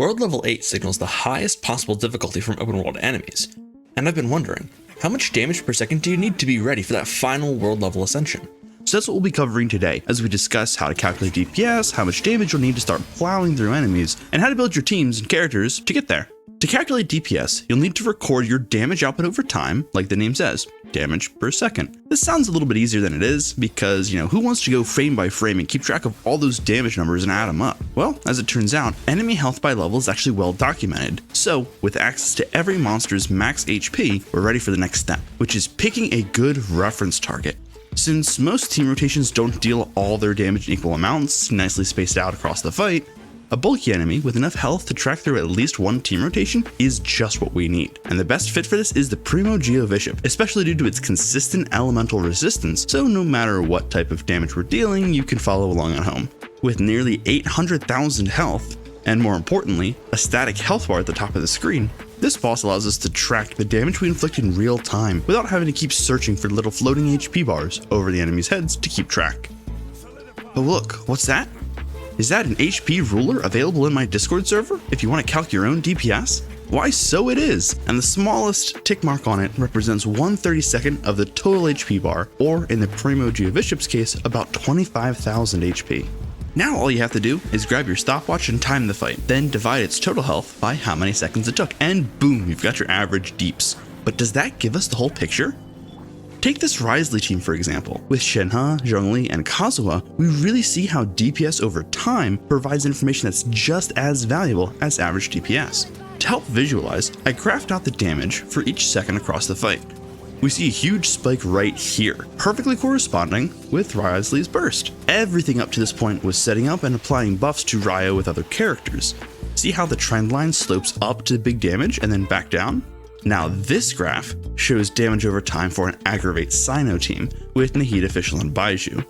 World level 8 signals the highest possible difficulty from open world enemies, and I've been wondering, how much damage per second do you need to be ready for that final world level ascension? So that's what we'll be covering today, as we discuss how to calculate DPS, how much damage you'll need to start plowing through enemies, and how to build your teams and characters to get there. To calculate DPS, you'll need to record your damage output over time, like the name says, damage per second. This sounds a little bit easier than it is, because, who wants to go frame by frame and keep track of all those damage numbers and add them up? Well, as it turns out, enemy health by level is actually well documented. So, with access to every monster's max HP, we're ready for the next step, which is picking a good reference target. Since most team rotations don't deal all their damage in equal amounts, nicely spaced out across the fight, a bulky enemy with enough health to track through at least one team rotation is just what we need. And the best fit for this is the Primo Geovishap, especially due to its consistent elemental resistance, so no matter what type of damage we're dealing, you can follow along at home. With nearly 800,000 health, and more importantly, a static health bar at the top of the screen, this boss allows us to track the damage we inflict in real time without having to keep searching for little floating HP bars over the enemy's heads to keep track. But look, what's that? Is that an HP ruler available in my Discord server if you want to calc your own DPS? Why, so it is, and the smallest tick mark on it represents 1/32 of the total HP bar, or in the Primo Geovishap's case, about 25,000 HP. Now all you have to do is grab your stopwatch and time the fight, then divide its total health by how many seconds it took, and boom, you've got your average deeps. But does that give us the whole picture? Take this Wriothesley team for example. With Shenhe, Zhongli, and Kazuha, we really see how DPS over time provides information that's just as valuable as average DPS. To help visualize, I graphed out the damage for each second across the fight. We see a huge spike right here, perfectly corresponding with Wriothesley's burst. Everything up to this point was setting up and applying buffs to Ryo with other characters. See how the trend line slopes up to big damage and then back down? Now this graph shows damage over time for an Aggravate Cyno team with Nahida, Fischl, and Baizhu.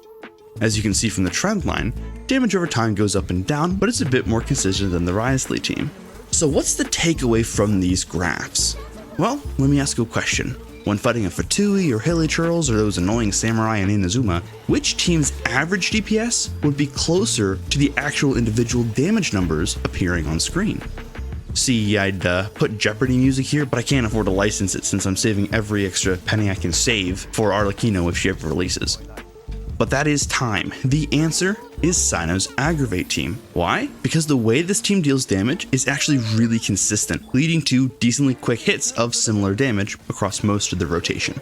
As you can see from the trend line, damage over time goes up and down, but it's a bit more consistent than the Wriothesley team. So what's the takeaway from these graphs? Well, let me ask you a question. When fighting a Fatui or Hilichurls or those annoying samurai in Inazuma, which team's average DPS would be closer to the actual individual damage numbers appearing on screen? See, I'd put Jeopardy music here, but I can't afford to license it since I'm saving every extra penny I can save for Arlecchino if she ever releases. But that is time. The answer is Cyno's Aggravate team. Why? Because the way this team deals damage is actually really consistent, leading to decently quick hits of similar damage across most of the rotation.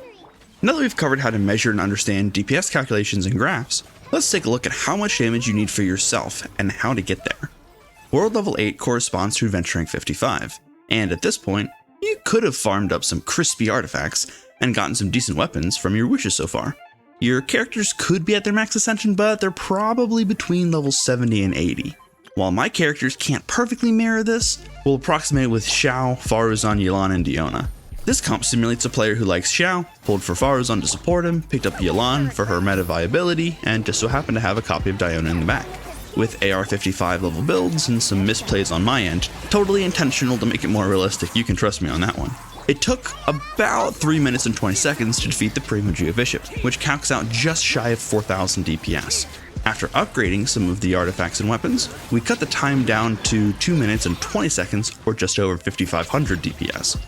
Now that we've covered how to measure and understand DPS calculations and graphs, let's take a look at how much damage you need for yourself and how to get there. World level 8 corresponds to Adventure Rank 55, and at this point, you could have farmed up some crispy artifacts and gotten some decent weapons from your wishes so far. Your characters could be at their max ascension, but they're probably between levels 70 and 80. While my characters can't perfectly mirror this, we'll approximate it with Xiao, Faruzan, Yelan, and Diona. This comp simulates a player who likes Xiao, pulled for Faruzan to support him, picked up Yelan for her meta viability, and just so happened to have a copy of Diona in the back. With AR-55 level builds and some misplays on my end, totally intentional to make it more realistic, you can trust me on that one. It took about 3 minutes and 20 seconds to defeat the Primo Geovishap, which calcs out just shy of 4,000 DPS. After upgrading some of the artifacts and weapons, we cut the time down to 2 minutes and 20 seconds or just over 5,500 DPS.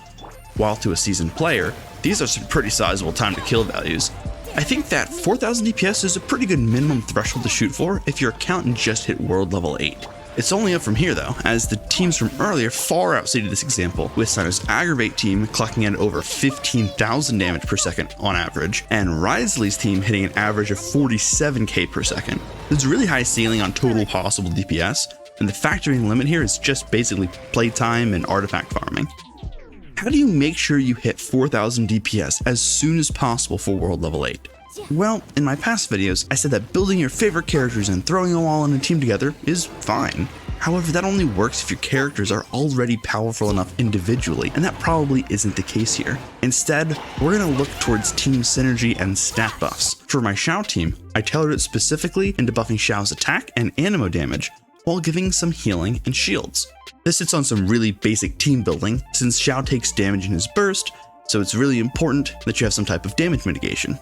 While to a seasoned player, these are some pretty sizable time to kill values. I think that 4,000 DPS is a pretty good minimum threshold to shoot for if your account just hit world level 8. It's only up from here though, as the teams from earlier far outstated this example, with Cyno's Aggravate team clocking in over 15,000 damage per second on average, and Wriothesley's team hitting an average of 47k per second. There's a really high ceiling on total possible DPS, and the factoring limit here is just basically playtime and artifact farming. How do you make sure you hit 4,000 DPS as soon as possible for world level 8? Well, in my past videos, I said that building your favorite characters and throwing them all in a team together is fine. However, that only works if your characters are already powerful enough individually, and that probably isn't the case here. Instead, we're going to look towards team synergy and stat buffs. For my Xiao team, I tailored it specifically into buffing Xiao's attack and animo damage, while giving some healing and shields. This sits on some really basic team building, since Xiao takes damage in his burst, so it's really important that you have some type of damage mitigation.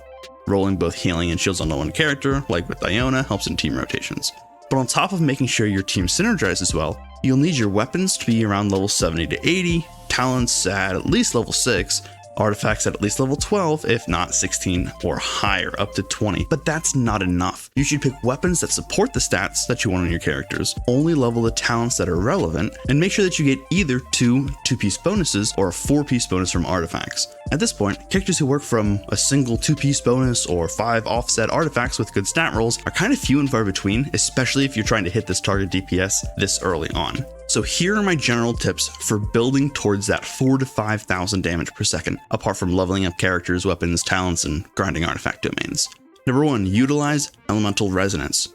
Rolling both healing and shields on one character, like with Diona, helps in team rotations. But on top of making sure your team synergizes well, You'll need your weapons to be around level 70 to 80, talents at least level 6, artifacts at least level 12, if not 16 or higher, up to 20. But that's not enough. You should pick weapons that support the stats that you want on your characters, only level the talents that are relevant, and make sure that you get either 2-piece bonuses or a 4-piece bonus from artifacts. At this point, characters who work from a single 2-piece bonus or 5 offset artifacts with good stat rolls are kind of few and far between, especially if you're trying to hit this target DPS this early on. So here are my general tips for building towards that 4,000 to 5,000 damage per second, apart from leveling up characters, weapons, talents, and grinding artifact domains. Number 1, utilize Elemental Resonance.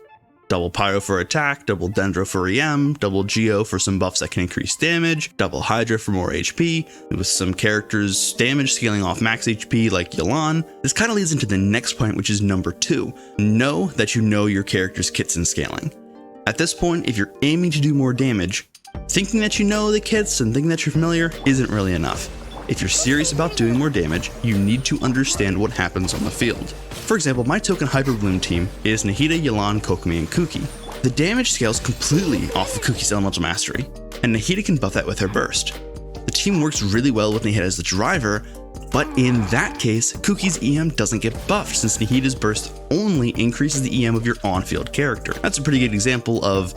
Double Pyro for attack, double Dendro for EM, double Geo for some buffs that can increase damage, double Hydra for more HP, with some characters' damage scaling off max HP like Yelan. This kind of leads into the next point, which is number 2. Know that you know your character's kits and scaling. At this point, if you're aiming to do more damage, thinking that you know the kits and thinking that you're familiar isn't really enough. If you're serious about doing more damage, you need to understand what happens on the field. For example, my token Hyper Bloom team is Nahida, Yelan, Kokomi, and Kuki. The damage scales completely off of Kuki's Elemental Mastery, and Nahida can buff that with her burst. The team works really well with Nahida as the driver, but in that case, Kuki's EM doesn't get buffed since Nahida's burst only increases the EM of your on-field character. That's a pretty good example of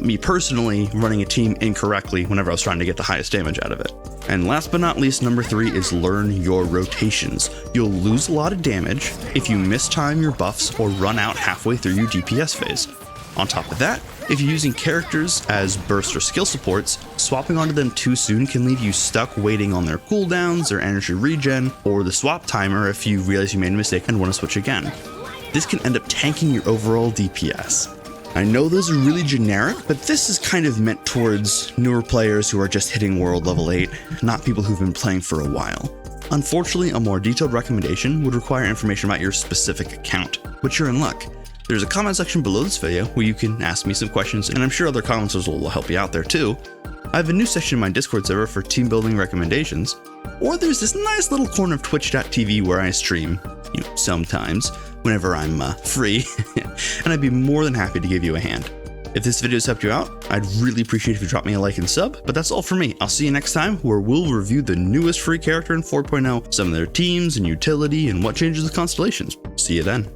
me personally running a team incorrectly whenever I was trying to get the highest damage out of it. And last but not least, number 3 is learn your rotations. You'll lose a lot of damage if you mistime your buffs or run out halfway through your DPS phase. On top of that, if you're using characters as burst or skill supports, swapping onto them too soon can leave you stuck waiting on their cooldowns, their energy regen, or the swap timer if you realize you made a mistake and want to switch again. This can end up tanking your overall DPS. I know those are really generic, but this is kind of meant towards newer players who are just hitting world level 8, not people who've been playing for a while. Unfortunately, a more detailed recommendation would require information about your specific account, but you're in luck. There's a comment section below this video where you can ask me some questions, and I'm sure other commenters will help you out there too. I have a new section in my Discord server for team building recommendations, or there's this nice little corner of twitch.tv where I stream, sometimes, whenever I'm free, and I'd be more than happy to give you a hand. If this video has helped you out, I'd really appreciate if you drop me a like and sub, but that's all for me. I'll see you next time where we'll review the newest free character in 4.0, some of their teams and utility, and what changes with constellations. See you then.